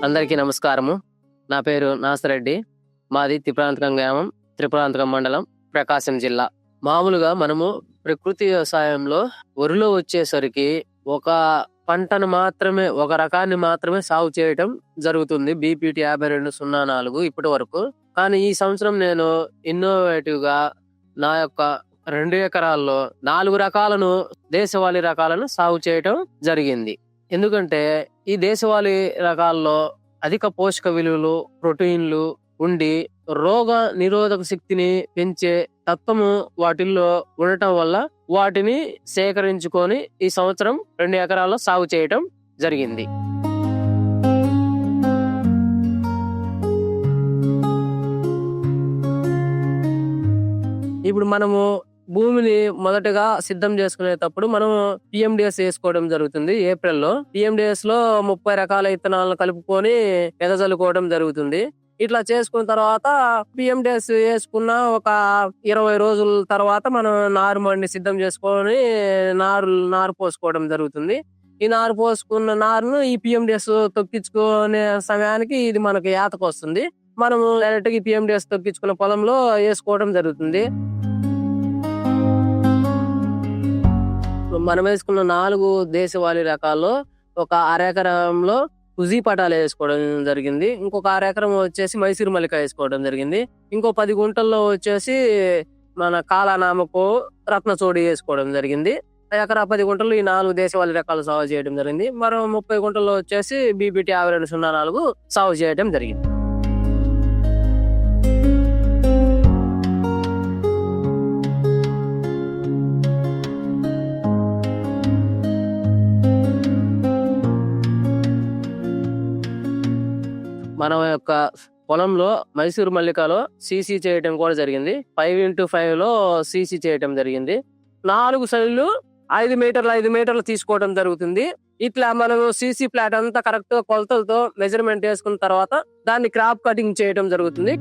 అందరికీ నమస్కారము. నా పేరు నాసిరెడ్డి. మాది త్రిపురాంతకం గ్రామం, త్రిపురాంతకం మండలం, ప్రకాశం జిల్లా. మామూలుగా మనము ప్రకృతి వ్యవసాయంలో వరిలో వచ్చేసరికి ఒక పంటను మాత్రమే, ఒక రకాన్ని మాత్రమే సాగు చేయటం జరుగుతుంది. బీపీటీ 5204 ఇప్పటి వరకు. కానీ ఈ సంవత్సరం నేను ఇన్నోవేటివ్ గా నా యొక్క 2 ఎకరాల్లో 4 రకాలను, దేశవాళీ రకాలను సాగు చేయటం జరిగింది. ఎందుకంటే ఈ దేశవాళీ రకాల్లో అధిక పోషక విలువలు, ప్రోటీన్లు ఉండి రోగ నిరోధక శక్తిని పెంచే తత్వము వాటిల్లో ఉండటం వల్ల వాటిని సేకరించుకొని ఈ సంవత్సరం 2 ఎకరాల్లో సాగు చేయటం జరిగింది. ఇప్పుడు మనము భూమిని మొదటగా సిద్ధం చేసుకునేటప్పుడు మనం పిఎండిఎస్ వేసుకోవడం జరుగుతుంది. ఏప్రిల్లో పిఎండిఎస్ లో 30 రకాల విత్తనాలను కలుపుకొని ఎదజల్లుకోవడం జరుగుతుంది. ఇట్లా చేసుకున్న తర్వాత పిఎండిఎస్ వేసుకున్న ఒక 20 రోజుల తర్వాత మనం నారు మండి సిద్ధం చేసుకొని నారు పోసుకోవడం జరుగుతుంది. ఈ నారు పోసుకున్న నారును ఈ పిఎండిఎస్ తొక్కించుకునే సమయానికి ఇది మనకు ఏతకు వస్తుంది. మనము డైరెక్ట్ గా పిఎండిఎస్ తొక్కించుకున్న పొలంలో వేసుకోవడం జరుగుతుంది. మనం వేసుకున్న 4 దేశవాళీ రకాల్లో ఒక అరెకరంలో కుజీ పటాలు వేసుకోవడం జరిగింది. ఇంకొక అరెకరం వచ్చేసి మైసూరు మల్లిక వేసుకోవడం జరిగింది. ఇంకో 10 గుంటల్లో వచ్చేసి మన కాలానామకు రత్నచోడి వేసుకోవడం జరిగింది. ఎకరా 10 గుంటలు ఈ 4 దేశవాళీ రకాలు సాగు చేయడం జరిగింది. మరో 30 గుంటల్లో వచ్చేసి బీపీటీ 5204 సాగు చేయడం జరిగింది. మన యొక్క పొలంలో మైసూరు మల్లికలో సీసీ చేయటం కూడా జరిగింది. 5x5 లో సీసీ చేయటం జరిగింది. 4 సైడ్లు 5 మీటర్లు 5 మీటర్లు తీసుకోవడం జరుగుతుంది. ఇట్లా మనం సీసీ ప్లాట్ అంతా కరెక్ట్ గా కొలతలతో మెజర్మెంట్ వేసుకున్న తర్వాత దాన్ని క్రాప్ కటింగ్ చేయడం జరుగుతుంది.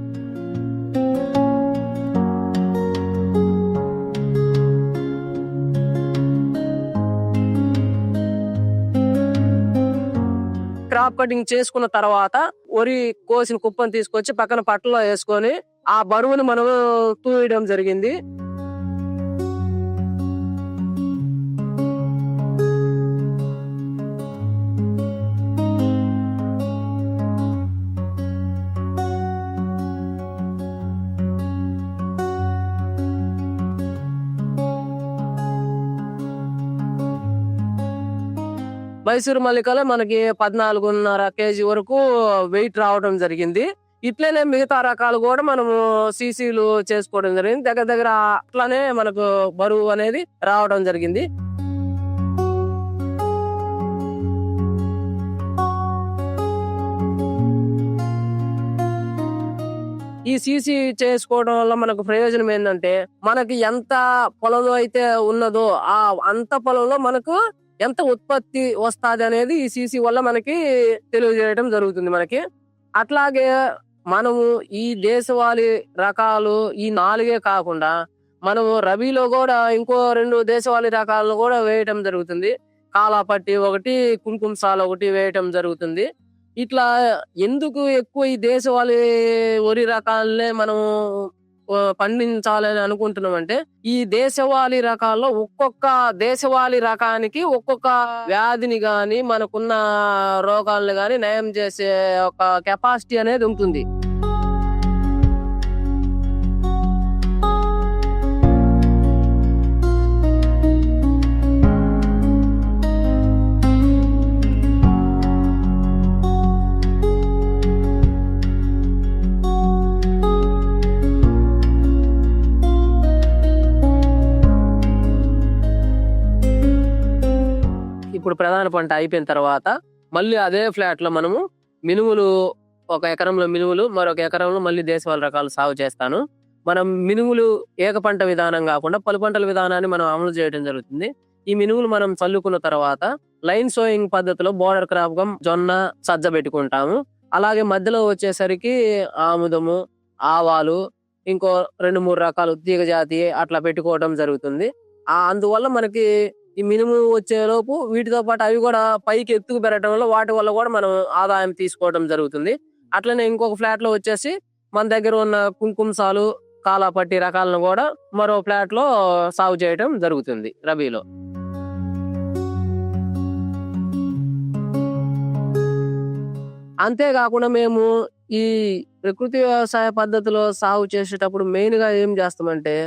క్రాప్ కటింగ్ చేసుకున్న తర్వాత వరి కోసిన కుప్పను తీసుకొచ్చి పక్కన పట్టలో వేసుకొని ఆ బరువును మనం తూయడం జరిగింది. మైసూరు మల్లికలో మనకి 14.5 కేజీ వరకు వెయిట్ రావడం జరిగింది. ఇట్లనే మిగతా రకాలు కూడా మనము సీసీలు చేసుకోవడం జరిగింది. దగ్గర దగ్గర అట్లానే మనకు బరువు అనేది రావడం జరిగింది. ఈ సీసీ చేసుకోవడం వల్ల మనకు ప్రయోజనం ఏంటంటే, మనకి ఎంత పొలంలో అయితే ఉన్నదో ఆ అంత పొలంలో మనకు ఎంత ఉత్పత్తి వస్తుంది అనేది ఈ సీసీ వల్ల మనకి తెలియజేయడం జరుగుతుంది మనకి. అట్లాగే మనము ఈ దేశవాళీ రకాలు ఈ 4 కాకుండా మనము రబీలో కూడా ఇంకో 2 దేశవాళీ రకాలను కూడా వేయటం జరుగుతుంది. కాలాపట్టి ఒకటి, కుంకుమసాల ఒకటి వేయటం జరుగుతుంది. ఇట్లా ఎందుకు ఎక్కువ ఈ దేశవాళీ వరి రకాలనే మనం పండించాలని అనుకుంటున్నామంటే ఈ దేశవాళీ రకాల్లో ఒక్కొక్క దేశవాళీ రకానికి ఒక్కొక్క వ్యాధిని గాని మనకున్న రోగాలను గాని నయం చేసే ఒక కెపాసిటీ అనేది ఉంటుంది. ఇప్పుడు ప్రధాన పంట అయిపోయిన తర్వాత మళ్ళీ అదే ఫ్లాట్ లో మనము మినుములు, ఒక ఎకరంలో మినుములు, మరొక ఎకరంలో మళ్ళీ దేశవాళీ రకాలు సాగు చేస్తాను. మనం మినుములు ఏక పంట విధానం కాకుండా పలు పంటల విధానాన్ని మనం అమలు చేయడం జరుగుతుంది. ఈ మినుములు మనం చల్లుకున్న తర్వాత లైన్ సోయింగ్ పద్ధతిలో బోర్డర్ క్రాప్ గా జొన్న, సజ్జ పెట్టుకుంటాము. అలాగే మధ్యలో వచ్చేసరికి ఆముదము, ఆవాలు, ఇంకో 2-3 రకాలు తీగ జాతి అట్లా పెట్టుకోవడం జరుగుతుంది. అందువల్ల మనకి ఈ మినుము వచ్చేలోపు వీటితో పాటు అవి కూడా పైకి ఎత్తుకు పెరగడం వల్ల వాటి వల్ల కూడా మనం ఆదాయం తీసుకోవడం జరుగుతుంది. అట్లనే ఇంకొక ఫ్లాట్ లో వచ్చేసి మన దగ్గర ఉన్న కుంకుమ సాలు, కాలాపట్టి రకాలను కూడా మరో ఫ్లాట్ లో సాగు చేయడం జరుగుతుంది రబీలో. అంతేకాకుండా మేము ఈ ప్రకృతి వ్యవసాయ పద్ధతిలో సాగు చేసేటప్పుడు మెయిన్ గా ఏం చేస్తామంటే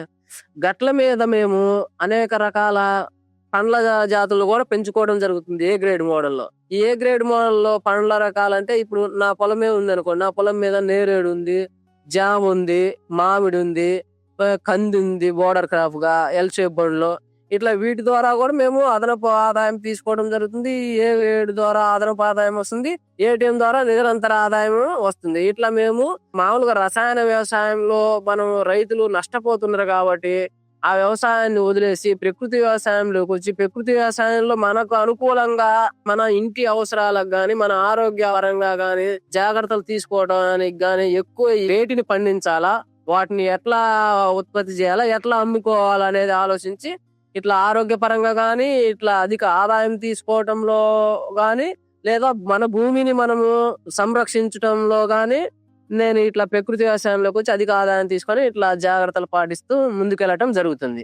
గట్ల మీద మేము అనేక రకాల పండ్ల జాతులు కూడా పెంచుకోవడం జరుగుతుంది ఏ గ్రేడ్ మోడల్లో. ఈ ఏ గ్రేడ్ మోడల్లో పండ్ల రకాలంటే ఇప్పుడు నా పొలమే ఉంది అనుకోండి, నా పొలం మీద నేరేడు ఉంది, జామ ఉంది, మామిడి ఉంది, కంది ఉంది బోర్డర్ క్రాప్ గా ఎల్ షేప్ బండ్లో. ఇట్లా వీటి ద్వారా కూడా మేము అదనపు ఆదాయం తీసుకోవడం జరుగుతుంది. ఏ గ్రేడ్ ద్వారా అదనపు ఆదాయం వస్తుంది, ఏటీఎం ద్వారా నిరంతర ఆదాయం వస్తుంది. ఇట్లా మేము మామూలుగా రసాయన వ్యవసాయంలో మనం రైతులు నష్టపోతున్నారు కాబట్టి ఆ వ్యవసాయాన్ని వదిలేసి ప్రకృతి వ్యవసాయంలోకి వచ్చి ప్రకృతి వ్యవసాయంలో మనకు అనుకూలంగా మన ఇంటి అవసరాలకు గాని మన ఆరోగ్య పరంగా గాని జాగ్రత్తలు తీసుకోవడానికి గాని ఎక్కువ రేటిని పండించాలా, వాటిని ఎట్లా ఉత్పత్తి చేయాలా, ఎట్లా అమ్ముకోవాలా అనేది ఆలోచించి ఇట్లా ఆరోగ్యపరంగా గాని ఇట్లా అధిక ఆదాయం తీసుకోవటంలో గాని లేదా మన భూమిని మనము సంరక్షించటంలో గాని నేను ఇట్లా ప్రకృతి వ్యవసాయంలోకి వచ్చి అధిక ఆదాయం తీసుకొని ఇట్లా జాగ్రత్తలు పాటిస్తూ ముందుకెళ్ళటం జరుగుతుంది.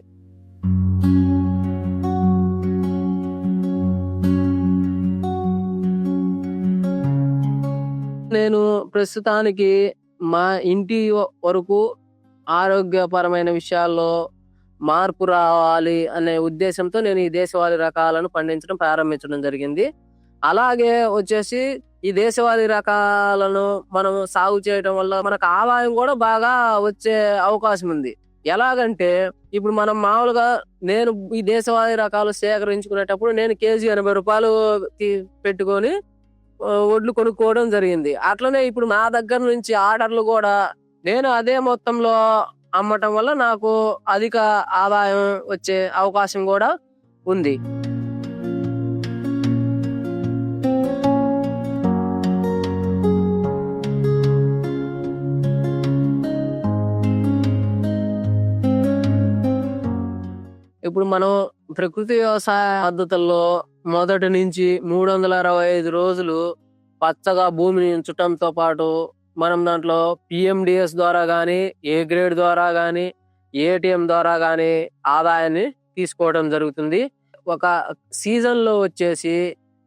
నేను ప్రస్తుతానికి మా ఇంటి వరకు ఆరోగ్యపరమైన విషయాల్లో మార్పు రావాలి అనే ఉద్దేశంతో నేను ఈ దేశవాళీ రకాలను పండించడం ప్రారంభించడం జరిగింది. అలాగే వచ్చేసి ఈ దేశవాళీ రకాలను మనం సాగు చేయడం వల్ల మనకు ఆదాయం కూడా బాగా వచ్చే అవకాశం ఉంది. ఎలాగంటే ఇప్పుడు మనం మామూలుగా నేను ఈ దేశవాళీ రకాలు సేకరించుకునేటప్పుడు నేను కేజీ 80 రూపాయలు పెట్టుకొని వడ్లు కొనుక్కోవడం జరిగింది. అట్లనే ఇప్పుడు నా దగ్గర నుంచి ఆర్డర్లు కూడా నేను అదే మొత్తంలో అమ్మటం వల్ల నాకు అధిక ఆదాయం వచ్చే అవకాశం కూడా ఉంది. ఇప్పుడు మనం ప్రకృతి వ్యవసాయ పద్ధతుల్లో మొదటి నుంచి 365 రోజులు పచ్చగా భూమిని ఉంచటంతో పాటు మనం దాంట్లో పిఎండిఎస్ ద్వారా గాని ఏ గ్రేడ్ ద్వారా గాని ఏటీఎం ద్వారా గాని ఆదాయాన్ని తీసుకోవడం జరుగుతుంది. ఒక సీజన్ లో వచ్చేసి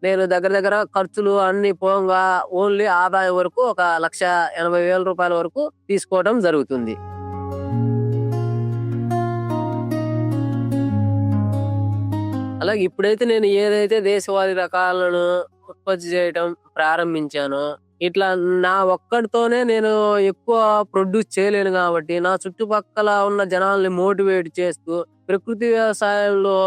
నేను దగ్గర ఖర్చులు అన్ని పోగా ఓన్లీ ఆదాయం వరకు 1,80,000 రూపాయల వరకు తీసుకోవడం జరుగుతుంది. అలాగే ఇప్పుడైతే నేను ఏదైతే దేశవాళీ రకాలను ఉత్పత్తి చేయడం ప్రారంభించానో ఇట్లా నా ఒక్కడితోనే నేను ఎక్కువ ప్రొడ్యూస్ చేయలేను కాబట్టి నా చుట్టుపక్కల ఉన్న జనాల్ని మోటివేట్ చేస్తూ ప్రకృతి వ్యవసాయంలో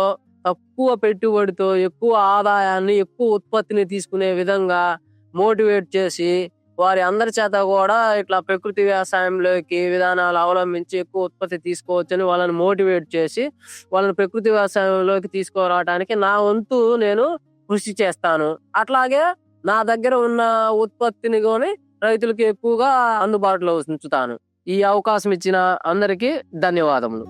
తక్కువ పెట్టుబడితో ఎక్కువ ఆదాయాన్ని ఎక్కువ ఉత్పత్తిని తీసుకునే విధంగా మోటివేట్ చేసి వారి అందరి చేత కూడా ఇట్లా ప్రకృతి వ్యవసాయంలోకి విధానాలు అవలంబించి ఎక్కువ ఉత్పత్తి తీసుకోవచ్చని వాళ్ళని మోటివేట్ చేసి వాళ్ళని ప్రకృతి వ్యవసాయంలోకి తీసుకురావడానికి నా వంతు నేను కృషి చేస్తాను. అట్లాగే నా దగ్గర ఉన్న ఉత్పత్తిని కొని రైతులకి ఎక్కువగా అందుబాటులో ఉంచుతాను. ఈ అవకాశం ఇచ్చిన అందరికీ ధన్యవాదములు.